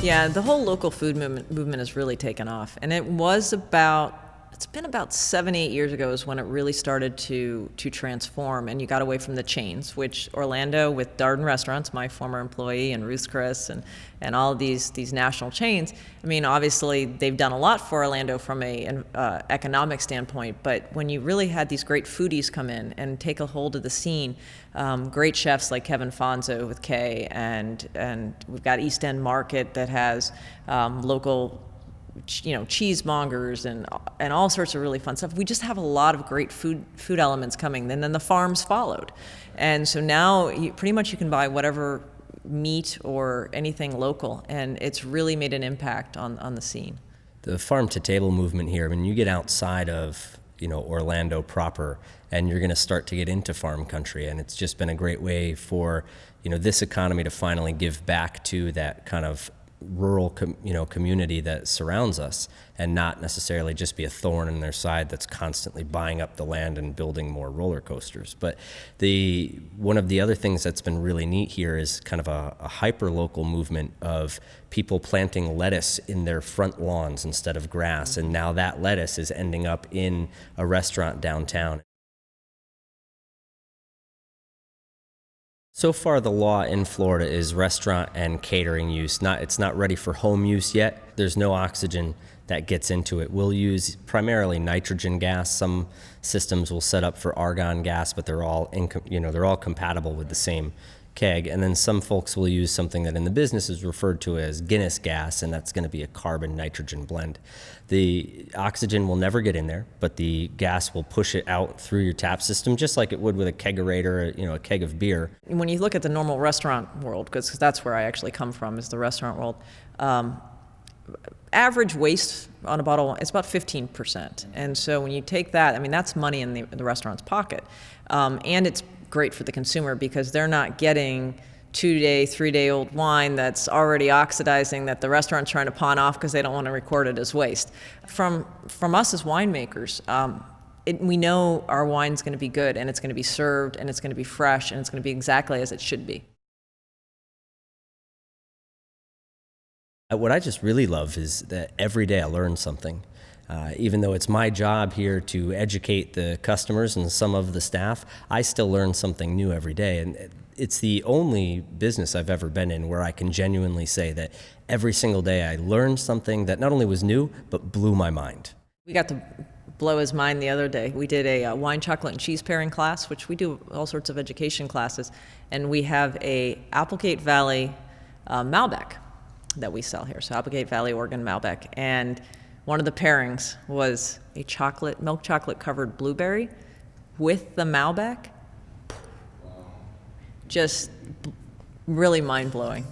Yeah, the whole local food movement has really taken off. And it's been about 7, 8 years ago is when it really started to transform, and you got away from the chains, which Orlando with Darden Restaurants, my former employee, and Ruth's Chris, and all of these national chains. I mean, obviously they've done a lot for Orlando from an economic standpoint, but when you really had these great foodies come in and take a hold of the scene, great chefs like Kevin Fonzo with K, and we've got East End Market that has local cheesemongers and all sorts of really fun stuff. We just have a lot of great food elements coming, and then the farms followed. And so now pretty much you can buy whatever meat or anything local, and it's really made an impact on the scene. The farm to table movement here, I mean, you get outside of Orlando proper, and you're going to start to get into farm country, and it's just been a great way for this economy to finally give back to that kind of rural community that surrounds us, and not necessarily just be a thorn in their side that's constantly buying up the land and building more roller coasters. But one of the other things that's been really neat here is kind of a hyper local movement of people planting lettuce in their front lawns instead of grass, and now that lettuce is ending up in a restaurant downtown. So far, the law in Florida is restaurant and catering use. It's not ready for home use yet. There's no oxygen that gets into it. We'll use primarily nitrogen gas. Some systems will set up for argon gas, but they're all compatible with the same keg. And then some folks will use something that in the business is referred to as Guinness gas, and that's going to be a carbon-nitrogen blend. The oxygen will never get in there, but the gas will push it out through your tap system, just like it would with a kegerator, a keg of beer. When you look at the normal restaurant world, because that's where I actually come from, is the restaurant world, average waste on a bottle, it's about 15%. And so when you take that, I mean, that's money in the restaurant's pocket. And it's great for the consumer because they're not getting 2-day, 3-day-old wine that's already oxidizing that the restaurant's trying to pawn off because they don't want to record it as waste. From us as winemakers, we know our wine's going to be good, and it's going to be served, and it's going to be fresh, and it's going to be exactly as it should be. What I just really love is that every day I learn something. Even though it's my job here to educate the customers and some of the staff, I still learn something new every day. And it's the only business I've ever been in where I can genuinely say that every single day I learned something that not only was new, but blew my mind. We got to blow his mind the other day. We did a wine, chocolate, and cheese pairing class, which we do all sorts of education classes. And we have a Applegate Valley Malbec that we sell here. So Applegate Valley, Oregon Malbec. And one of the pairings was a milk chocolate covered blueberry with the Malbec. Just really mind blowing.